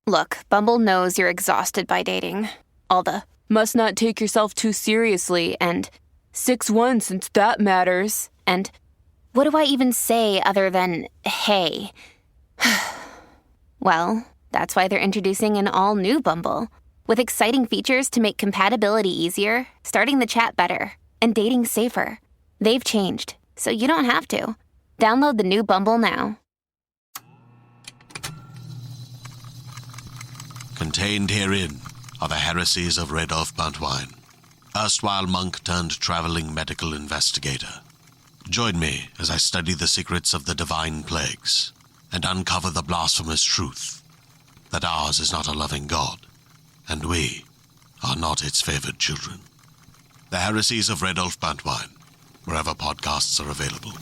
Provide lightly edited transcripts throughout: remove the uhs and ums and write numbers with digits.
Look, Bumble knows you're exhausted by dating. All the, must not take yourself too seriously, and 6'1" since that matters, and what do I even say other than, hey? Well, that's why they're introducing an all-new Bumble, with exciting features to make compatibility easier, starting the chat better, and dating safer. They've changed, so you don't have to. Download the new Bumble now. Contained herein are the heresies of Radolf Buntwine, erstwhile monk turned traveling medical investigator. Join me as I study the secrets of the divine plagues and uncover the blasphemous truth that ours is not a loving God, and we are not its favored children. The heresies of Radolf Buntwine, wherever podcasts are available.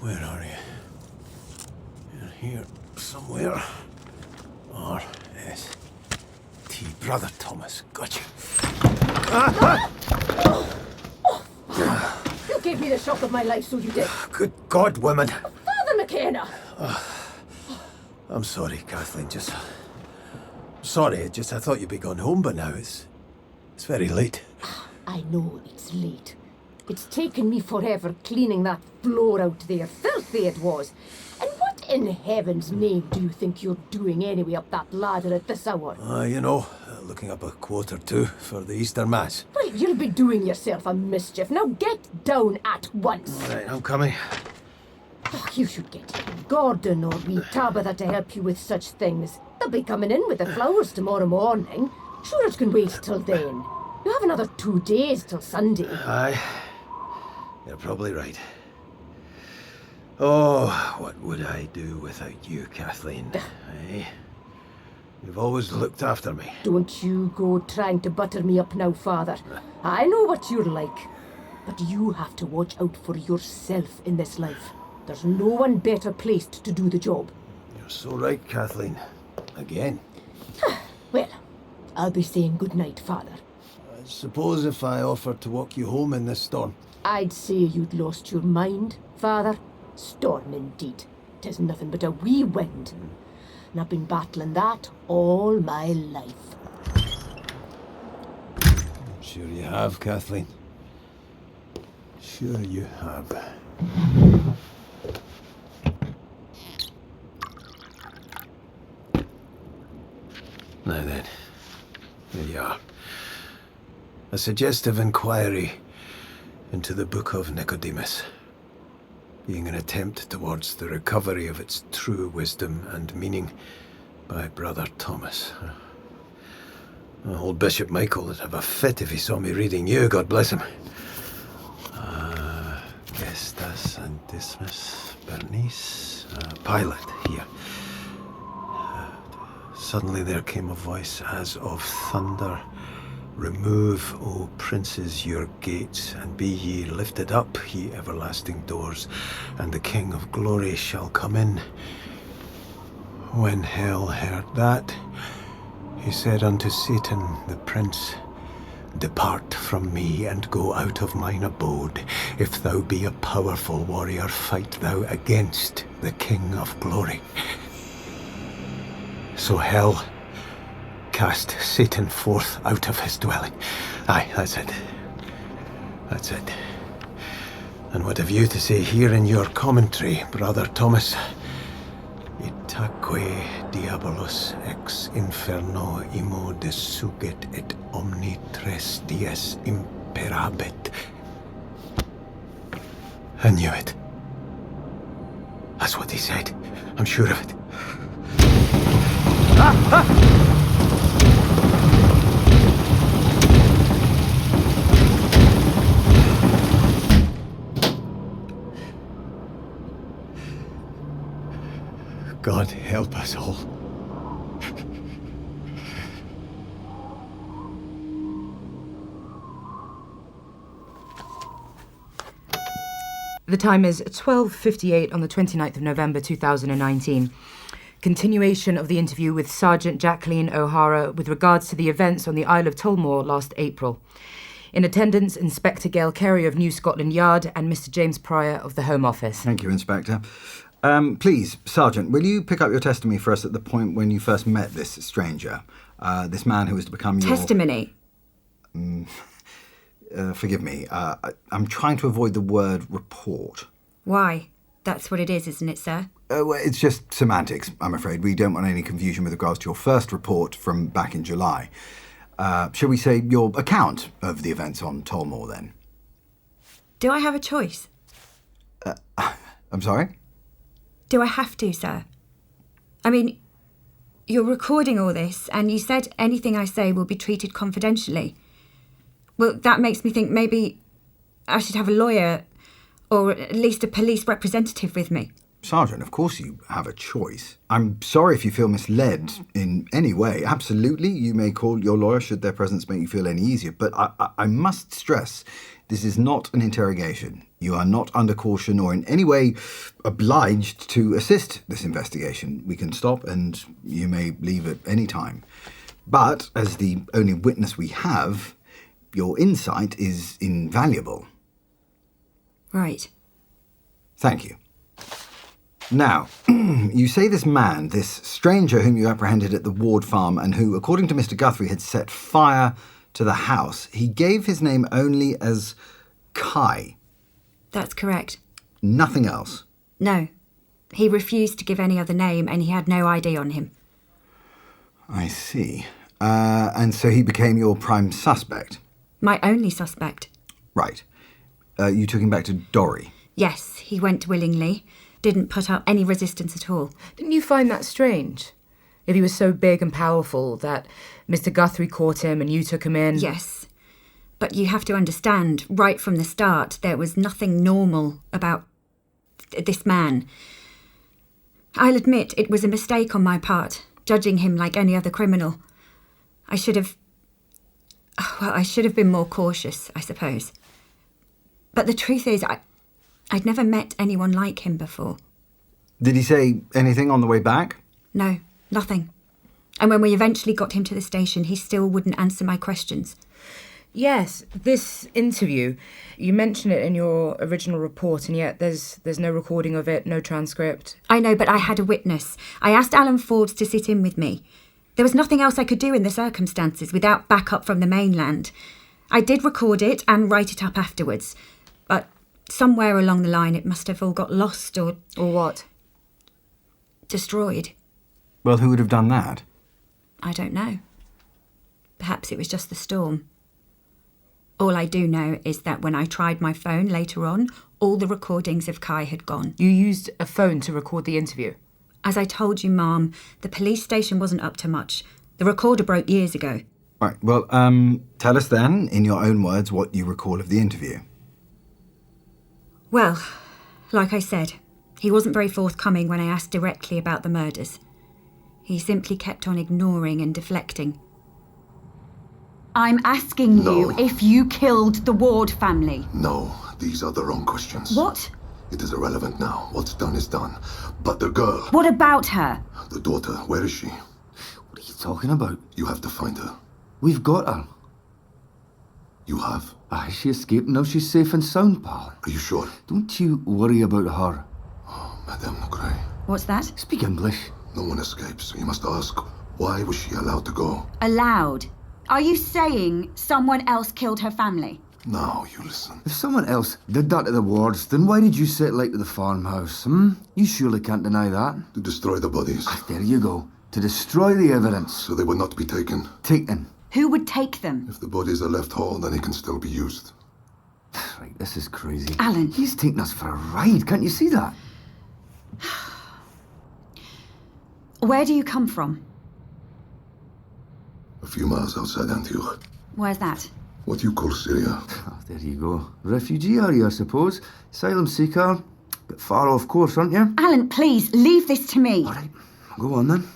Where are you? You're here somewhere. R.S.T. Brother Thomas. Gotcha. You gave me the shock of my life, so you did. Good God, woman. Father McKenna! I'm sorry, Kathleen. Sorry, I thought you'd be gone home by now. It's very late. I know it's late. It's taken me forever cleaning that floor out there. Filthy it was. And what in heaven's name do you think you're doing anyway up that ladder at this hour? Looking up a quote or two for the Easter Mass. Well, you'll be doing yourself a mischief. Now get down at once. All right, I'm coming. Oh, you should get Gordon or wee Tabitha to help you with such things. They'll be coming in with the flowers tomorrow morning. Sure, it can wait till then. You have another 2 days till Sunday. Aye. You're probably right. Oh, what would I do without you, Kathleen? Eh? You've always looked after me. Don't you go trying to butter me up now, Father. I know what you're like. But you have to watch out for yourself in this life. There's no one better placed to do the job. You're so right, Kathleen. Again. Well, I'll be saying good night, Father. I suppose if I offered to walk you home in this storm. I'd say you'd lost your mind, Father. Storm indeed. 'Tis nothing but a wee wind. And I've been battling that all my life. I'm sure you have, Kathleen. Sure you have. Now then, here you are. A suggestive inquiry into the Book of Nicodemus, being an attempt towards the recovery of its true wisdom and meaning by Brother Thomas. Old Bishop Michael would have a fit if he saw me reading you, God bless him. Gestas and Dismas, Bernice, Pilate, here. Suddenly there came a voice as of thunder. Remove, O princes, your gates, and be ye lifted up, ye everlasting doors, and the King of glory shall come in. When hell heard that, he said unto Satan, the prince, Depart from me, and go out of mine abode. If thou be a powerful warrior, fight thou against the King of glory. So hell cast Satan forth out of his dwelling. Aye, that's it. That's it. And what have you to say here in your commentary, Brother Thomas? Itaque diabolus ex inferno imo desugit et omni 3 dies imperabit. I knew it. That's what he said. I'm sure of it. God help us all. The time is 12:58 on the 29th of November 2019. Continuation of the interview with Sergeant Jacqueline O'Hara with regards to the events on the Isle of Tullamore last April. In attendance, Inspector Gail Carey of New Scotland Yard and Mr. James Pryor of the Home Office. Thank you, Inspector. Please, Sergeant, will you pick up your testimony for us at the point when you first met this stranger? This man who was to become your... Testimony? Forgive me. I'm trying to avoid the word report. Why? That's what it is, isn't it, sir? Well, it's just semantics, I'm afraid. We don't want any confusion with regards to your first report from back in July. Shall we say your account of the events on Tullamore, then? Do I have a choice? I'm sorry? Do I have to, sir? I mean, you're recording all this, and you said anything I say will be treated confidentially. Well, that makes me think maybe I should have a lawyer, or at least a police representative with me. Sergeant, of course you have a choice. I'm sorry if you feel misled in any way. Absolutely, you may call your lawyer should their presence make you feel any easier. But I must stress, this is not an interrogation. You are not under caution or in any way obliged to assist this investigation. We can stop and you may leave at any time. But as the only witness we have, your insight is invaluable. Right. Thank you. Now, you say this man, this stranger whom you apprehended at the Ward farm and who, according to Mr. Guthrie, had set fire to the house, he gave his name only as Kai. That's correct. Nothing else? No. He refused to give any other name and he had no ID on him. I see. And so he became your prime suspect? My only suspect. Right. You took him back to Dorry? Yes, he went willingly. Didn't put up any resistance at all. Didn't you find that strange? If he was so big and powerful that Mr. Guthrie caught him and you took him in? Yes. But you have to understand, right from the start, there was nothing normal about this man. I'll admit it was a mistake on my part, judging him like any other criminal. I should have been more cautious, I suppose. But the truth is, I'd never met anyone like him before. Did he say anything on the way back? No, nothing. And when we eventually got him to the station, he still wouldn't answer my questions. Yes, this interview, you mention it in your original report, and yet there's no recording of it, no transcript. I know, but I had a witness. I asked Alan Forbes to sit in with me. There was nothing else I could do in the circumstances without backup from the mainland. I did record it and write it up afterwards, but somewhere along the line it must have all got lost or... Or what? Destroyed. Well, who would have done that? I don't know. Perhaps it was just the storm. All I do know is that when I tried my phone later on, all the recordings of Kai had gone. You used a phone to record the interview? As I told you, Ma'am, the police station wasn't up to much. The recorder broke years ago. Right, well, tell us then, in your own words, what you recall of the interview. Well, like I said, he wasn't very forthcoming when I asked directly about the murders. He simply kept on ignoring and deflecting. I'm asking you if you killed the Ward family. No, these are the wrong questions. What? It is irrelevant now. What's done is done. But the girl... What about her? The daughter, where is she? What are you talking about? You have to find her. We've got her. You have? Aye, she escaped. Now she's safe and sound, pal. Are you sure? Don't you worry about her. Oh, Madame Maclean. What's that? Speak English. No one escapes. You must ask, why was she allowed to go? Allowed? Are you saying someone else killed her family? Now you listen. If someone else did that to the wards, then why did you set light to the farmhouse, You surely can't deny that. To destroy the bodies. Ah, there you go. To destroy the evidence. So they will not be taken. Taken. Who would take them? If the bodies are left whole, then they can still be used. Right, this is crazy. Alan. He's taking us for a ride, can't you see that? Where do you come from? A few miles outside Antioch. Where's that? What you call Syria. Oh, there you go. Refugee area, I suppose. Asylum seeker. Bit far off course, aren't you? Alan, please, leave this to me. All right, go on then.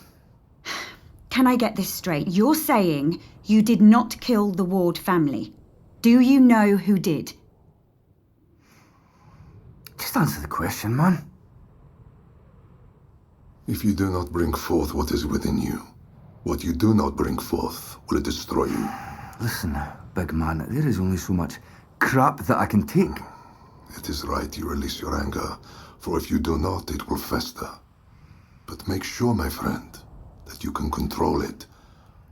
Can I get this straight? You're saying you did not kill the Ward family. Do you know who did? Just answer the question, man. If you do not bring forth what is within you, what you do not bring forth will destroy you. Listen, big man, there is only so much crap that I can take. It is right you release your anger, for if you do not, it will fester. But make sure, my friend, that you can control it,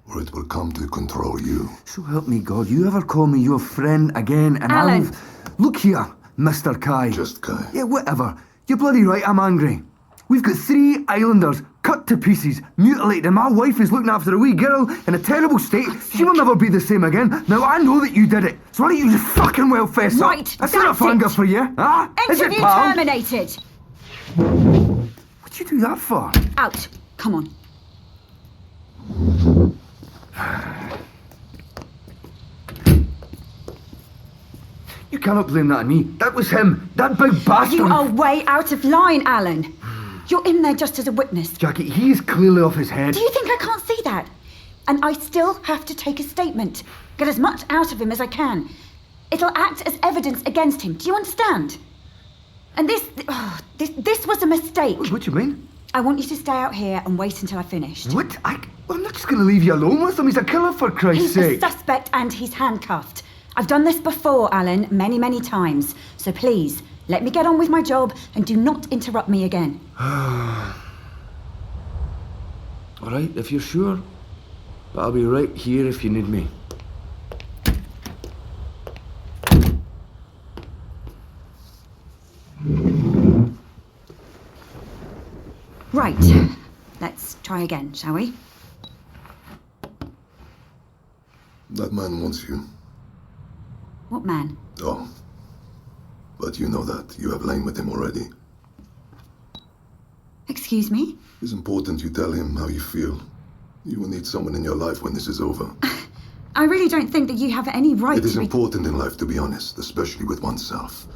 or it will come to control you. So help me God, you ever call me your friend again and Alan. Look here, Mr. Kai. Just Kai. Yeah, whatever. You're bloody right, I'm angry. We've got 3 islanders cut to pieces, mutilated, and my wife is looking after a wee girl in a terrible state. She will never be the same again. Now, I know that you did it, so why don't you just fucking well fess up? Right, That's enough anger for you, huh? Is it, Interview pal? terminated. What'd you do that for? Out. Come on. You cannot blame that on me. That was him. That big bastard. You are way out of line, Alan. You're in there just as a witness. Jackie, he is clearly off his head. Do you think I can't see that? And I still have to take a statement. Get as much out of him as I can. It'll act as evidence against him. Do you understand? And this was a mistake. What do you mean? I want you to stay out here and wait until I've finished. What? I'm not just going to leave you alone with him. He's a killer, for Christ's He's a sake. suspect and he's handcuffed. I've done this before, Alan, many, many times. So please, let me get on with my job and do not interrupt me again. All right, if you're sure. But I'll be right here if you need me. Right. Let's try again, shall we? That man wants you. What man? Oh. But you know that. You have lain with him already. Excuse me? It's important you tell him how you feel. You will need someone in your life when this is over. I really don't think that you have any right It is to be... important in life to be honest, especially with oneself.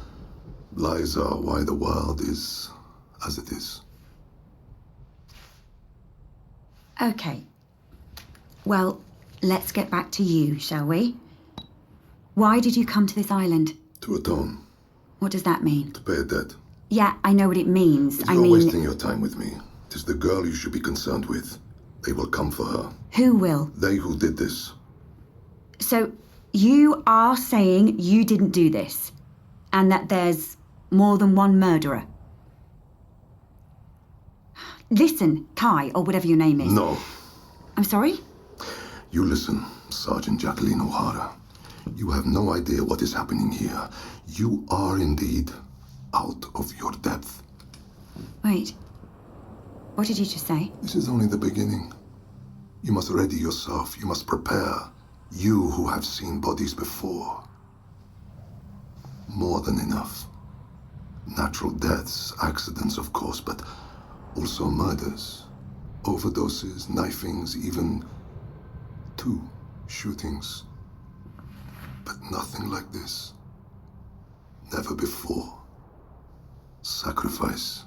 Lies are why the world is as it is. Okay. Well, let's get back to you, shall we? Why did you come to this island? To atone. What does that mean? To pay a debt. Yeah, I know what it means. But you're wasting your time with me. It is the girl you should be concerned with. They will come for her. Who will? They who did this. So, you are saying you didn't do this, and that there's more than one murderer? Listen, Kai, or whatever your name is. No. I'm sorry? You listen, Sergeant Jacqueline O'Hara. You have no idea what is happening here. You are indeed out of your depth. Wait. What did you just say? This is only the beginning. You must ready yourself. You must prepare. You who have seen bodies before. More than enough. Natural deaths, accidents, of course, but also murders, overdoses, knifings, even 2 shootings. But nothing like this. Never before. Sacrifice.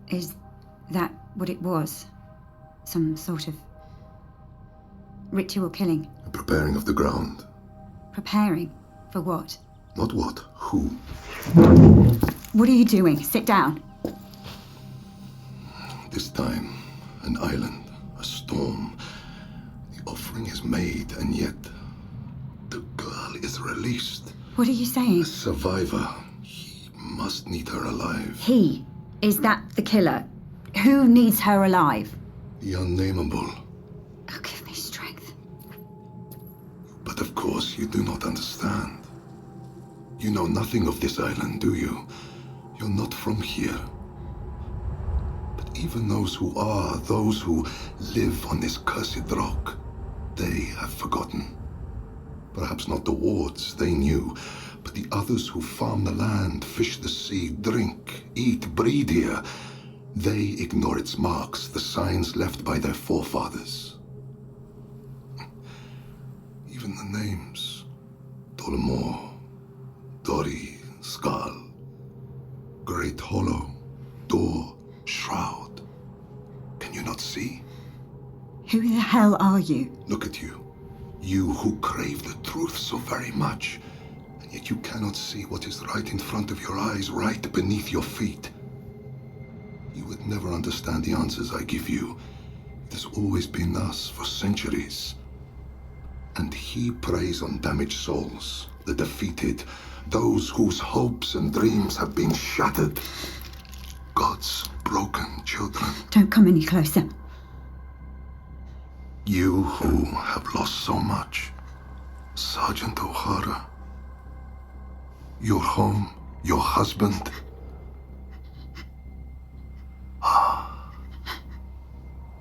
Is that what it was? Some sort of ritual killing? A preparing of the ground. Preparing? For what? Not what, who. What are you doing? Sit down. This time, an island, a storm. The offering is made, and yet the girl is released. What are you saying? A survivor. He must need her alive. He? Is that the killer? Who needs her alive? The unnameable. Oh, give me strength. But of course, you do not understand. You know nothing of this island, do you? You're not from here. But even those who are, those who live on this cursed rock, they have forgotten. Perhaps not the wards, they knew, but the others who farm the land, fish the sea, drink, eat, breed here, they ignore its marks, the signs left by their forefathers. Even the names. Delamere, Dory, Skull, Great Hollow, Door, Shroud. Can you not see? Who the hell are you? Look at you. You who crave the truth so very much, and yet you cannot see what is right in front of your eyes, right beneath your feet. You would never understand the answers I give you. It has always been thus for centuries. And he preys on damaged souls, the defeated, those whose hopes and dreams have been shattered. God's broken children. Don't come any closer. You who have lost so much. Sergeant O'Hara. Your home, your husband.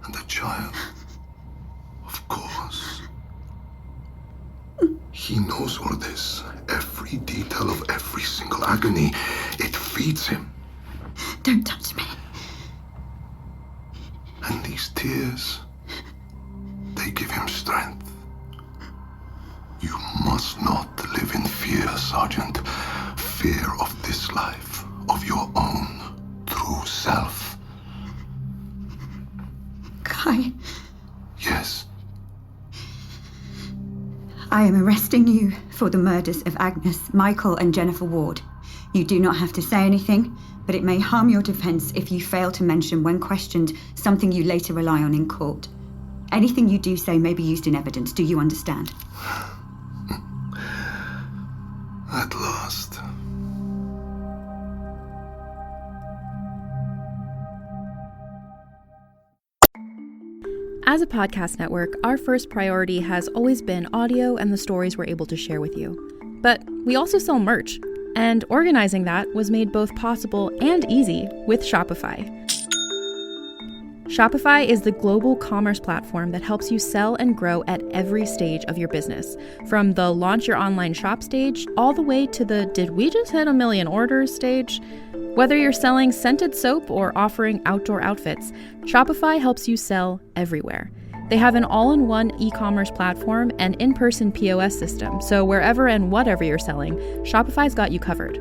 And the child. Of course. He knows all this. Every detail of every single agony. It feeds him. Don't touch me. And these tears, they give him strength. You must not live in fear, Sergeant. Fear of this life, of your own true self. Kai. Yes. I am arresting you for the murders of Agnes, Michael and Jennifer Ward. You do not have to say anything, but it may harm your defence if you fail to mention when questioned something you later rely on in court. Anything you do say may be used in evidence. Do you understand? At last. As a podcast network, our first priority has always been audio and the stories we're able to share with you. But we also sell merch, and organizing that was made both possible and easy with Shopify. Shopify is the global commerce platform that helps you sell and grow at every stage of your business, from the launch your online shop stage all the way to the did we just hit 1 million orders stage. Whether you're selling scented soap or offering outdoor outfits, Shopify helps you sell everywhere. They have an all-in-one e-commerce platform and in-person POS system, so wherever and whatever you're selling, Shopify's got you covered.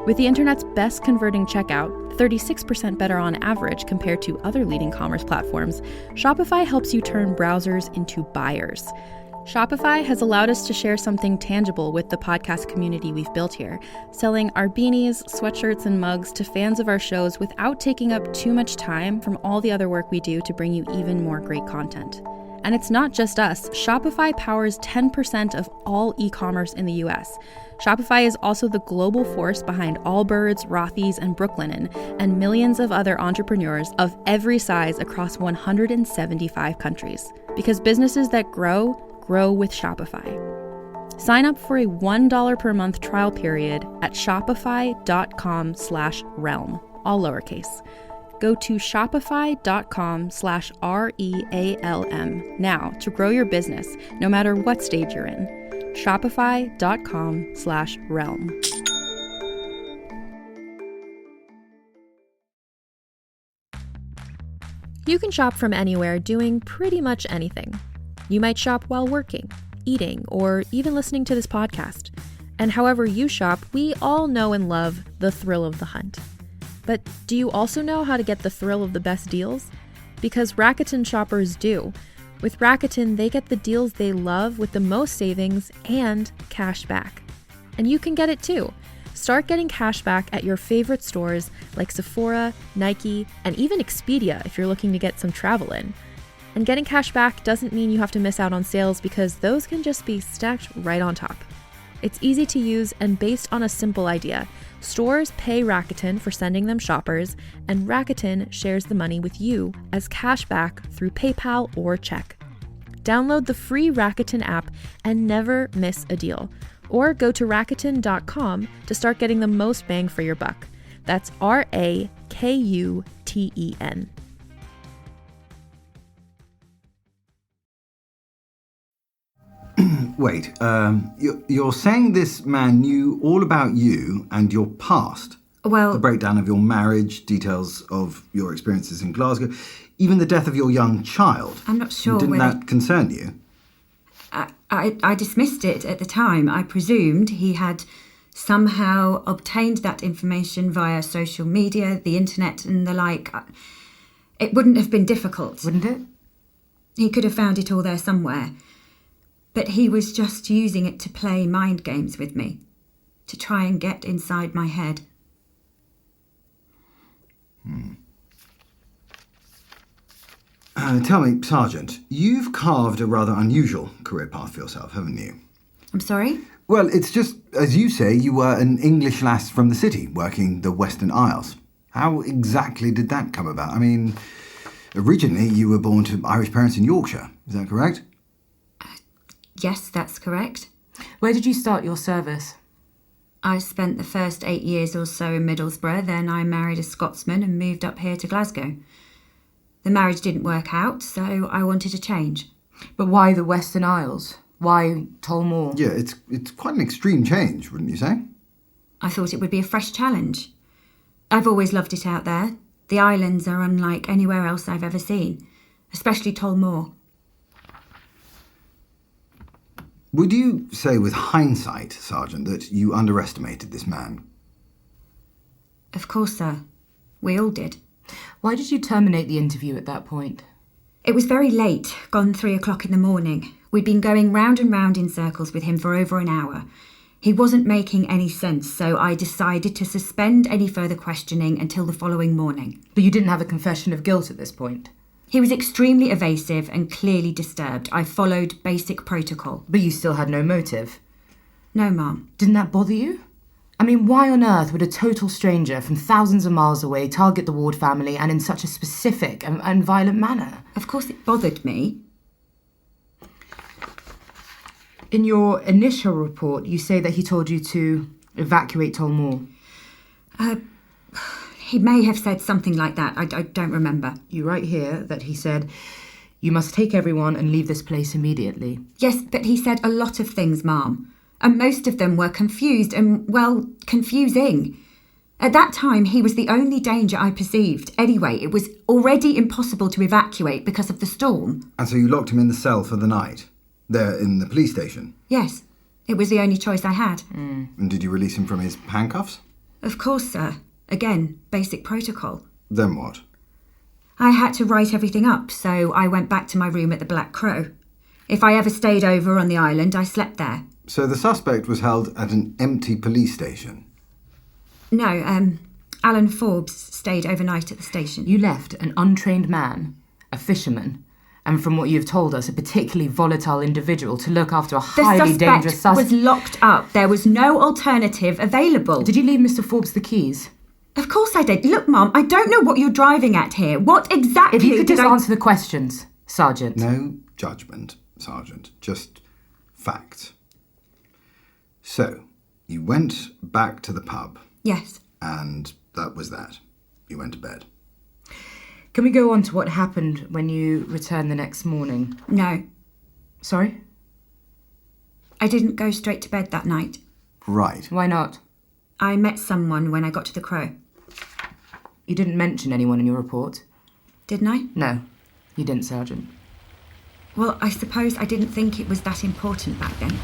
With the internet's best converting checkout, 36% better on average compared to other leading commerce platforms, Shopify helps you turn browsers into buyers. Shopify has allowed us to share something tangible with the podcast community we've built here, selling our beanies, sweatshirts, and mugs to fans of our shows without taking up too much time from all the other work we do to bring you even more great content. And it's not just us. Shopify powers 10% of all e-commerce in the US. Shopify is also the global force behind Allbirds, Rothy's, and Brooklinen, and millions of other entrepreneurs of every size across 175 countries. Because businesses that grow with Shopify. Sign up for a $1 per month trial period at shopify.com/realm, all lowercase. Go to shopify.com/REALM now to grow your business, no matter what stage you're in. Shopify.com/realm. You can shop from anywhere doing pretty much anything. You might shop while working, eating, or even listening to this podcast. And however you shop, we all know and love the thrill of the hunt. But do you also know how to get the thrill of the best deals? Because Rakuten shoppers do. With Rakuten, they get the deals they love with the most savings and cash back. And you can get it too. Start getting cash back at your favorite stores like Sephora, Nike, and even Expedia if you're looking to get some travel in. And getting cash back doesn't mean you have to miss out on sales because those can just be stacked right on top. It's easy to use and based on a simple idea. Stores pay Rakuten for sending them shoppers, and Rakuten shares the money with you as cash back through PayPal or check. Download the free Rakuten app and never miss a deal. Or go to Rakuten.com to start getting the most bang for your buck. That's RAKUTEN. Wait, you're saying this man knew all about you and your past? Well... The breakdown of your marriage, details of your experiences in Glasgow, even the death of your young child. I'm not sure Didn't that concern you? I dismissed it at the time. I presumed he had somehow obtained that information via social media, the internet and the like. It wouldn't have been difficult. Wouldn't it? He could have found it all there somewhere. But he was just using it to play mind games with me, to try and get inside my head. Tell me, Sergeant, you've carved a rather unusual career path for yourself, haven't you? I'm sorry? Well, it's just, as you say, you were an English lass from the city, working the Western Isles. How exactly did that come about? I mean, originally you were born to Irish parents in Yorkshire, is that correct? Yes, that's correct. Where did you start your service? I spent the first 8 years or so in Middlesbrough, then I married a Scotsman and moved up here to Glasgow. The marriage didn't work out, so I wanted a change. But why the Western Isles? Why Tullamore? Yeah, it's quite an extreme change, wouldn't you say? I thought it would be a fresh challenge. I've always loved it out there. The islands are unlike anywhere else I've ever seen, especially Tullamore. Would you say with hindsight, Sergeant, that you underestimated this man? Of course, sir. We all did. Why did you terminate the interview at that point? It was very late, gone 3 o'clock in the morning. We'd been going round and round in circles with him for over an hour. He wasn't making any sense, so I decided to suspend any further questioning until the following morning. But you didn't have a confession of guilt at this point? He was extremely evasive and clearly disturbed. I followed basic protocol. But you still had no motive? No, Mum. Didn't that bother you? I mean, why on earth would a total stranger from thousands of miles away target the Ward family and in such a specific and violent manner? Of course it bothered me. In your initial report, you say that he told you to evacuate Tullamore. He may have said something like that. I don't remember. You write here that he said, "You must take everyone and leave this place immediately." Yes, but he said a lot of things, Ma'am. And most of them were confused and, well, confusing. At that time, he was the only danger I perceived. Anyway, it was already impossible to evacuate because of the storm. And so you locked him in the cell for the night? There in the police station? Yes, it was the only choice I had. And did you release him from his handcuffs? Of course, sir. Again, basic protocol. Then what? I had to write everything up, so I went back to my room at the Black Crow. If I ever stayed over on the island, I slept there. So the suspect was held at an empty police station? No, Alan Forbes stayed overnight at the station. You left an untrained man, a fisherman, and from what you've told us, a particularly volatile individual to look after a highly dangerous suspect. The suspect was locked up. There was no alternative available. Did you leave Mr. Forbes the keys? Of course I did. Look, Mum, I don't know what you're driving at here. What exactly If you could just answer the questions, Sergeant. No judgment, Sergeant. Just facts. So, you went back to the pub. Yes. And that was that. You went to bed. Can we go on to what happened when you returned the next morning? No. Sorry? I didn't go straight to bed that night. Right. Why not? I met someone when I got to the Crow. You didn't mention anyone in your report? Didn't I? No, you didn't, Sergeant. Well, I suppose I didn't think it was that important back then.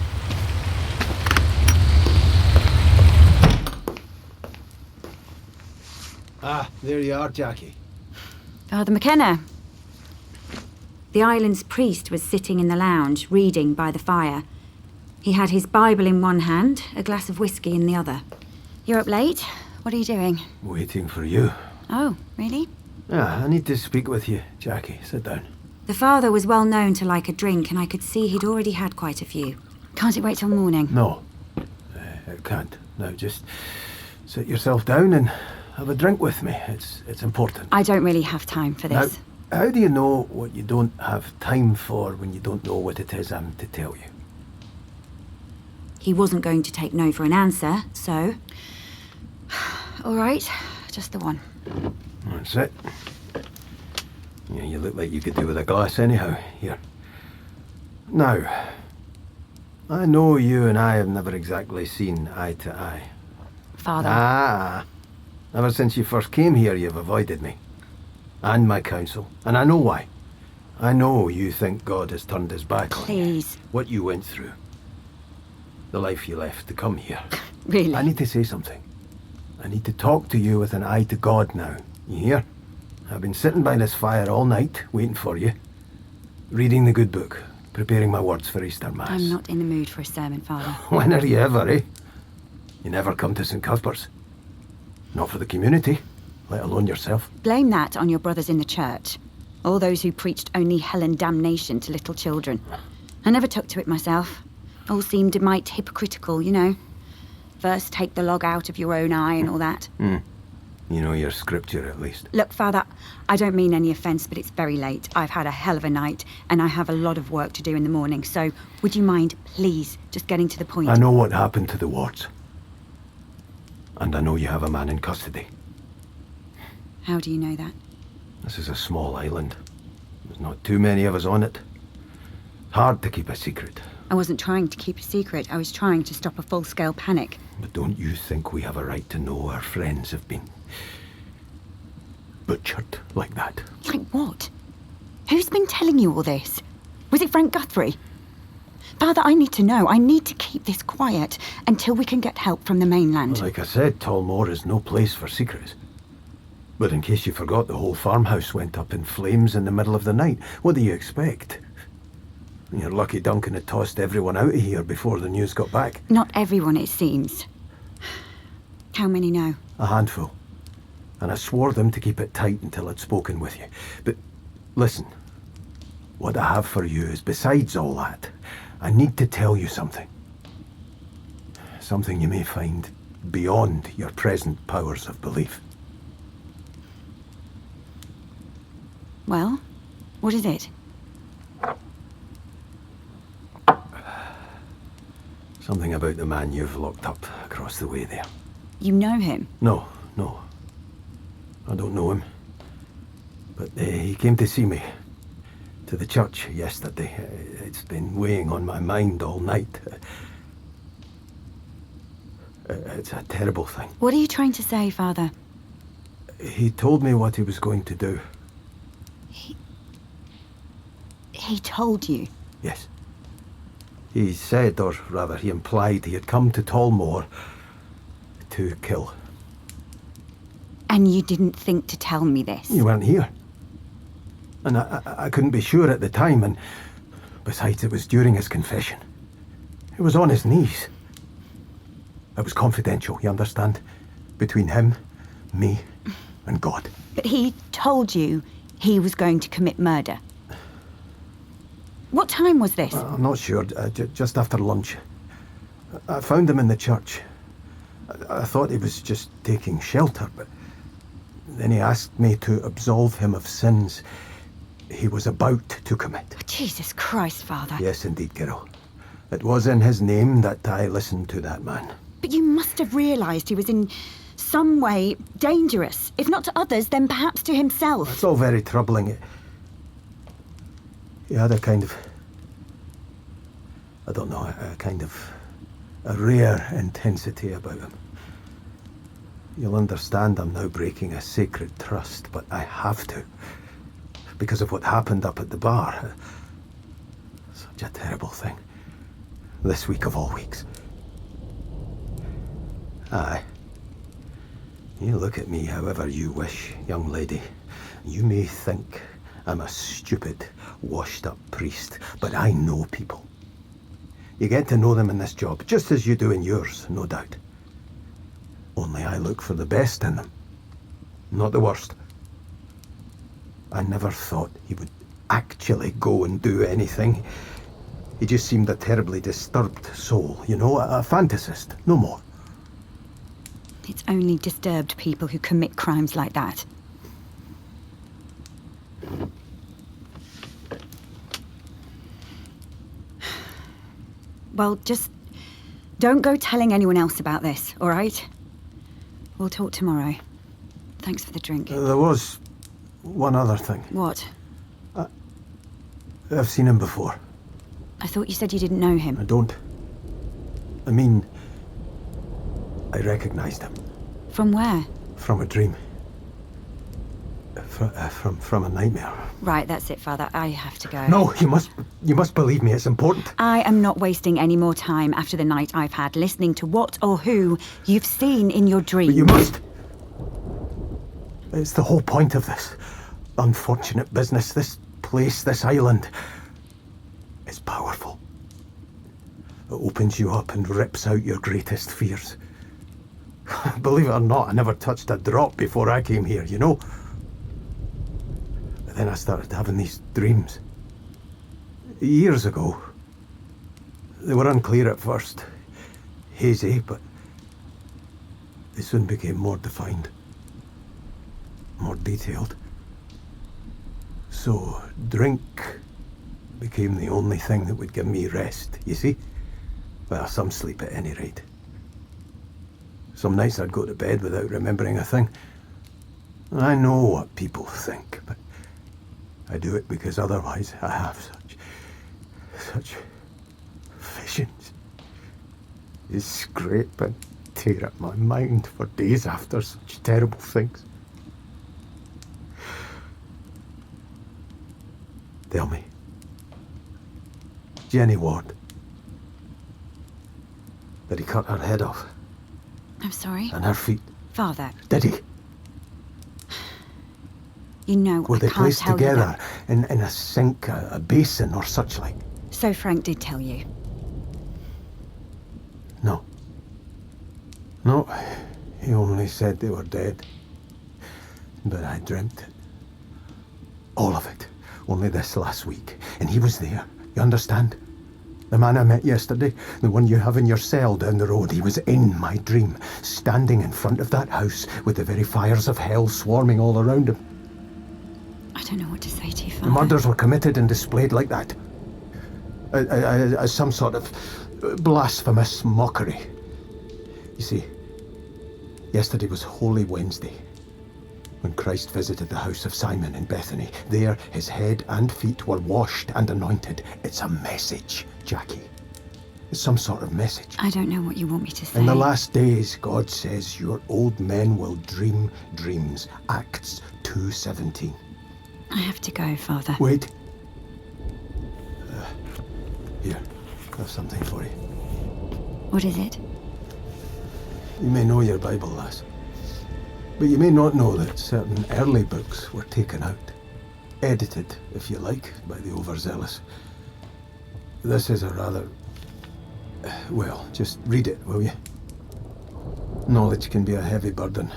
Ah, there you are, Jackie. Father McKenna. The island's priest was sitting in the lounge, reading by the fire. He had his Bible in one hand, a glass of whiskey in the other. You're up late? What are you doing? Waiting for you. Oh, really? Yeah, I need to speak with you, Jackie. Sit down. The father was well known to like a drink, and I could see he'd already had quite a few. Can't it wait till morning? No, it can't. Now, just sit yourself down and have a drink with me. It's important. I don't really have time for this. Now, how do you know what you don't have time for when you don't know what it is I'm to tell you? He wasn't going to take no for an answer, so... All right, just the one. That's it. Yeah, you look like you could do with a glass anyhow. Here. Now, I know you and I have never exactly seen eye to eye. Father. Ever since you first came here, you've avoided me. And my counsel. And I know why. I know you think God has turned his back on you. Please. What you went through. The life you left to come here. Really? I need to say something. I need to talk to you with an eye to God now. You hear? I've been sitting by this fire all night, waiting for you. Reading the good book. Preparing my words for Easter Mass. I'm not in the mood for a sermon, Father. When are you ever, eh? You never come to St. Cuthbert's. Not for the community, let alone yourself. Blame that on your brothers in the church. All those who preached only hell and damnation to little children. I never took to it myself. All seemed a mite hypocritical, you know. First take the log out of your own eye and all that. You know your scripture, at least. Look, Father, I don't mean any offence, but it's very late. I've had a hell of a night, and I have a lot of work to do in the morning. So, would you mind, please, just getting to the point? I know what happened to the wards. And I know you have a man in custody. How do you know that? This is a small island. There's not too many of us on it. Hard to keep a secret. I wasn't trying to keep a secret. I was trying to stop a full-scale panic. But don't you think we have a right to know our friends have been butchered like that? Like what? Who's been telling you all this? Was it Frank Guthrie? Father, I need to know. I need to keep this quiet until we can get help from the mainland. Well, like I said, Tullamore is no place for secrets. But in case you forgot, the whole farmhouse went up in flames in the middle of the night. What do you expect? You're lucky Duncan had tossed everyone out of here before the news got back. Not everyone, it seems. How many know? A handful. And I swore them to keep it tight until I'd spoken with you. But listen, what I have for you is, besides all that, I need to tell you something. Something you may find beyond your present powers of belief. Well, what is it? Something about the man you've locked up across the way there. You know him? No. I don't know him. But he came to see me. To the church yesterday. It's been weighing on my mind all night. It's a terrible thing. What are you trying to say, Father? He told me what he was going to do. He told you? Yes. He said, or rather he implied, he had come to Tullamore to kill. And you didn't think to tell me this? You weren't here. And I couldn't be sure at the time, and besides, it was during his confession. He was on his knees. It was confidential, you understand? Between him, me, and God. But he told you he was going to commit murder. What time was this? I'm not sure. Just after lunch. I found him in the church. I thought he was just taking shelter, but then he asked me to absolve him of sins he was about to commit. Oh, Jesus Christ, Father. Yes, indeed, Carol. It was in his name that I listened to that man. But you must have realised he was in some way dangerous. If not to others, then perhaps to himself. It's all very troubling. He had a kind of... I don't know, a kind of... a rare intensity about him. You'll understand I'm now breaking a sacred trust, but I have to. Because of what happened up at the bar. Such a terrible thing. This week of all weeks. Aye. You look at me however you wish, young lady. You may think I'm a stupid, washed-up priest, but I know people. You get to know them in this job, just as you do in yours, no doubt. Only I look for the best in them, not the worst. I never thought he would actually go and do anything. He just seemed a terribly disturbed soul, you know, a fantasist, no more. It's only disturbed people who commit crimes like that. Well, just don't go telling anyone else about this, all right? We'll talk tomorrow. Thanks for the drink. There was one other thing. What? I've seen him before. I thought you said you didn't know him. I don't. I mean, I recognized him. From where? From a dream. From a nightmare. Right, that's it, Father. I have to go. No, you must believe me. It's important. I am not wasting any more time after the night I've had listening to what or who you've seen in your dream. But you must. It's the whole point of this unfortunate business. This place, this island, is powerful. It opens you up and rips out your greatest fears. Believe it or not, I never touched a drop before I came here, you know? then I started having these dreams. Years ago. They were unclear at first, hazy, but they soon became more defined, more detailed. So, drink became the only thing that would give me rest, you see? Well, some sleep at any rate. Some nights I'd go to bed without remembering a thing. I know what people think, but I do it because otherwise I have such visions. They scrape and tear at my mind for days after such terrible things. Tell me, Jenny Ward, did he cut her head off? I'm sorry? And her feet? Father. Did he? You know, Were I they can't placed tell together you that. in a sink, a basin or such like? So Frank did tell you. No, he only said they were dead. But I dreamt it. All of it. Only this last week. And he was there. You understand? The man I met yesterday, the one you have in your cell down the road, he was in my dream, standing in front of that house with the very fires of hell swarming all around him. I don't know what to say to you, Father. The murders were committed and displayed like that. As some sort of blasphemous mockery. You see, yesterday was Holy Wednesday, when Christ visited the house of Simon in Bethany. There, his head and feet were washed and anointed. It's a message, Jackie. It's some sort of message. I don't know what you want me to say. In the last days, God says, your old men will dream dreams. Acts 2:17. I have to go, Father. Wait. Here, I have something for you. What is it? You may know your Bible, lass. But you may not know that certain early books were taken out. Edited, if you like, by the overzealous. This is a rather... Well, just read it, will you? Knowledge can be a heavy burden.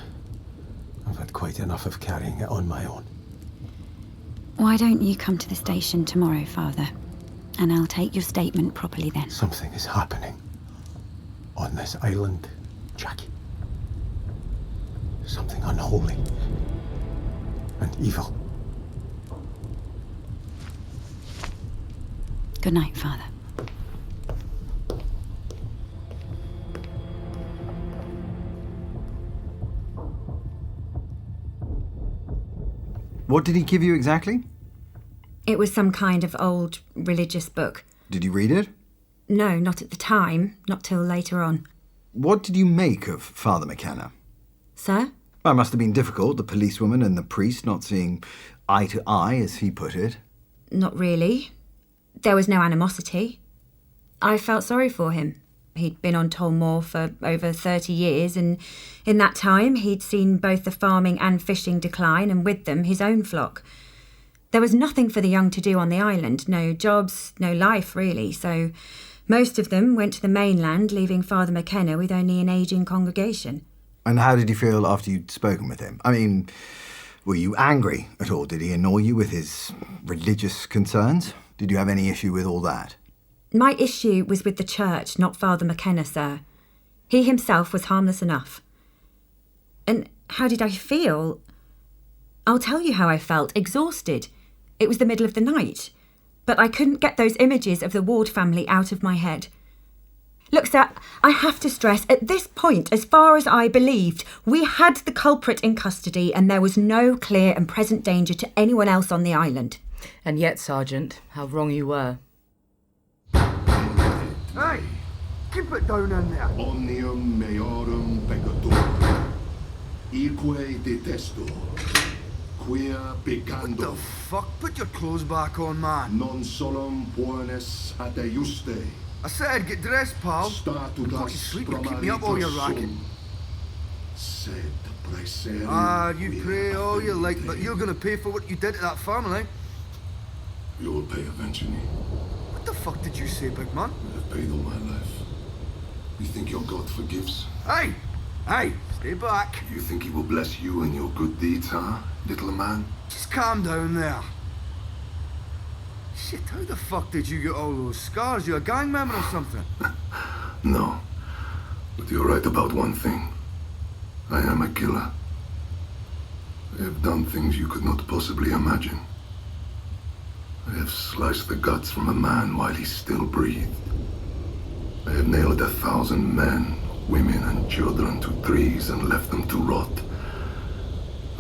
I've had quite enough of carrying it on my own. Why don't you come to the station tomorrow, Father? And I'll take your statement properly then. Something is happening on this island, Jackie. Something unholy and evil. Good night, Father. What did he give you exactly? It was some kind of old religious book. Did you read it? No, not at the time, not till later on. What did you make of Father McKenna? Sir? Well, it must have been difficult, the policewoman and the priest not seeing eye to eye, as he put it. Not really. There was no animosity. I felt sorry for him. He'd been on Tullamore for over 30 years, and in that time he'd seen both the farming and fishing decline, and with them his own flock. There was nothing for the young to do on the island, no jobs, no life really, so most of them went to the mainland, leaving Father McKenna with only an ageing congregation. And how did you feel after you'd spoken with him? I mean, were you angry at all? Did he annoy you with his religious concerns? Did you have any issue with all that? My issue was with the church, not Father McKenna, sir. He himself was harmless enough. And how did I feel? I'll tell you how I felt, exhausted. It was the middle of the night, but I couldn't get those images of the Ward family out of my head. Look, sir, I have to stress, at this point, as far as I believed, we had the culprit in custody and there was no clear and present danger to anyone else on the island. And yet, Sergeant, how wrong you were. Hey, keep it down in there. Omnium meorum peccator. Ique detestor. Quia peccando. What the fuck? Put your clothes back on, man. Non solum poenes ate juste. I said get dressed, pal. Statutas Fucking sleep, you keep me up all your racket. Sed praeserium. Ah, you pray all you like, but you're gonna pay for what you did to that family. You will pay eventually. What the fuck did you say, big man? I have paid all my life. You think your God forgives? Hey, stay back. You think he will bless you and your good deeds, huh, little man? Just calm down there. Shit, how the fuck did you get all those scars? You a gang member or something? No. But you're right about one thing. I am a killer. I have done things you could not possibly imagine. I have sliced the guts from a man while he still breathed. I have nailed 1,000 men, women and children to trees and left them to rot.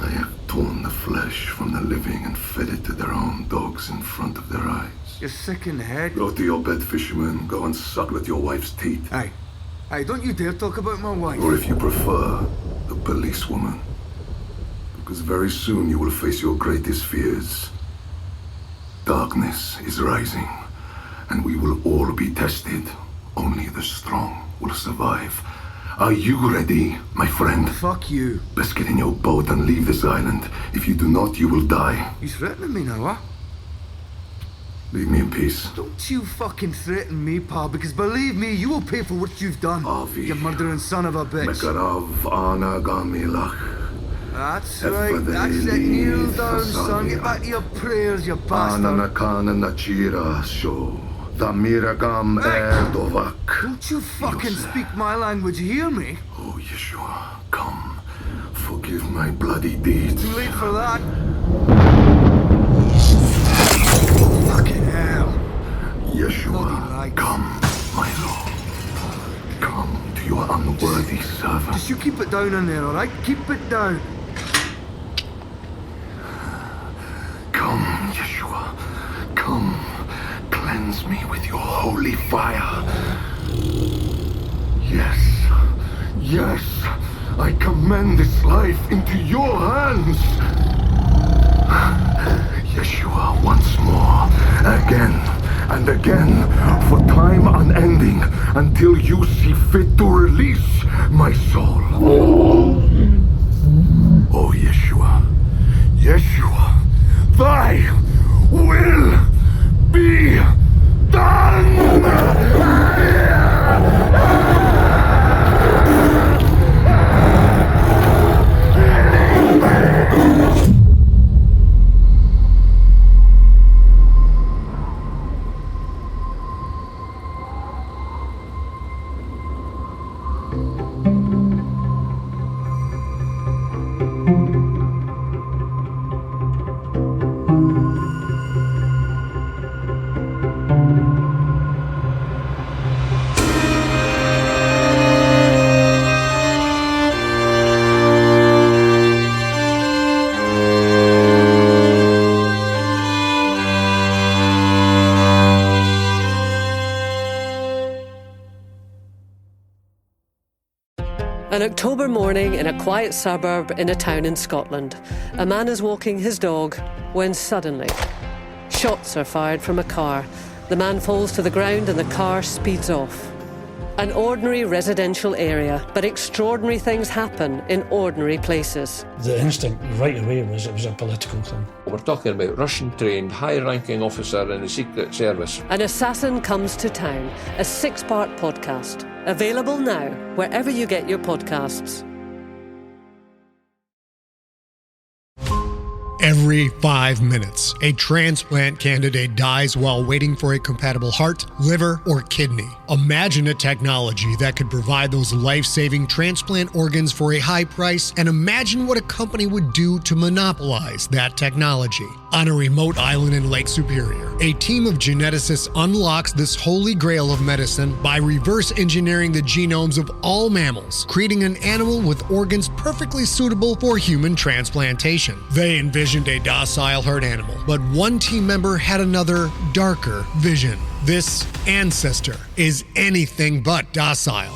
I have torn the flesh from the living and fed it to their own dogs in front of their eyes. You're sick in the head. Go to your bed, fisherman. Go and suckle at your wife's teeth. Hey, don't you dare talk about my wife. Or if you prefer, the policewoman. Because very soon you will face your greatest fears. Darkness is rising, and we will all be tested. Only the strong will survive. Are you ready, my friend? Fuck you. Let's get in your boat and leave this island. If you do not, you will die. You threatening me now, huh? Leave me in peace. Don't you fucking threaten me, pal, because believe me, you will pay for what you've done. Avi. You murdering son of a bitch. Mekarav ana gamilach. That's right, that's it. Kneel down, son. Get back to your prayers, you bastard. Ananakana nachira sho. Damiragam erdovak. Don't you fucking speak my language, you hear me? Oh, Yeshua, come. Forgive my bloody deeds. Too late for that. Fucking hell. Yeshua, come, my Lord. Come to your unworthy servant. Just you keep it down in there, alright? Keep it down. Come, Yeshua. Come. Cleanse me with your holy fire. Yes. Yes. I commend this life into your hands. Yeshua, once more. Again and again. For time unending. Until you see fit to release my soul. Oh, Yeshua. Yeshua. Thy will be done! An October morning in a quiet suburb in a town in Scotland. A man is walking his dog when suddenly shots are fired from a car. The man falls to the ground and the car speeds off. An ordinary residential area, but extraordinary things happen in ordinary places. The instinct right away was it was a political thing. We're talking about Russian-trained, high-ranking officer in the Secret Service. An Assassin Comes to Town, a 6-part podcast. Available now, wherever you get your podcasts. Every 5 minutes, a transplant candidate dies while waiting for a compatible heart, liver, or kidney. Imagine a technology that could provide those life-saving transplant organs for a high price, and imagine what a company would do to monopolize that technology. On a remote island in Lake Superior, a team of geneticists unlocks this holy grail of medicine by reverse engineering the genomes of all mammals, creating an animal with organs perfectly suitable for human transplantation. They envisioned a docile herd animal, but one team member had another, darker vision. This ancestor is anything but docile.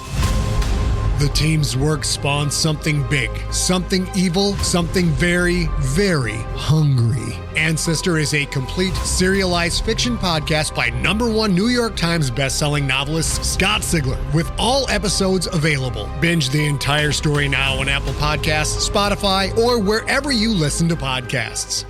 The team's work spawned something big, something evil, something very, very hungry. Ancestor is a complete serialized fiction podcast by #1 New York Times bestselling novelist Scott Sigler, with all episodes available. Binge the entire story now on Apple Podcasts, Spotify, or wherever you listen to podcasts.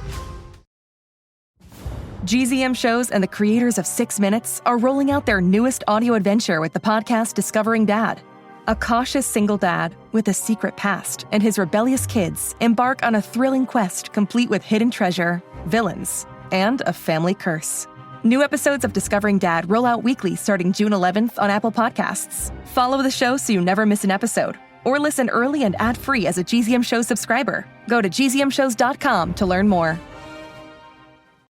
GZM Shows and the creators of 6 Minutes are rolling out their newest audio adventure with the podcast Discovering Dad. A cautious single dad with a secret past and his rebellious kids embark on a thrilling quest complete with hidden treasure, villains, and a family curse. New episodes of Discovering Dad roll out weekly starting June 11th on Apple Podcasts. Follow the show so you never miss an episode, or listen early and ad-free as a GZM Shows subscriber. Go to gzmshows.com to learn more.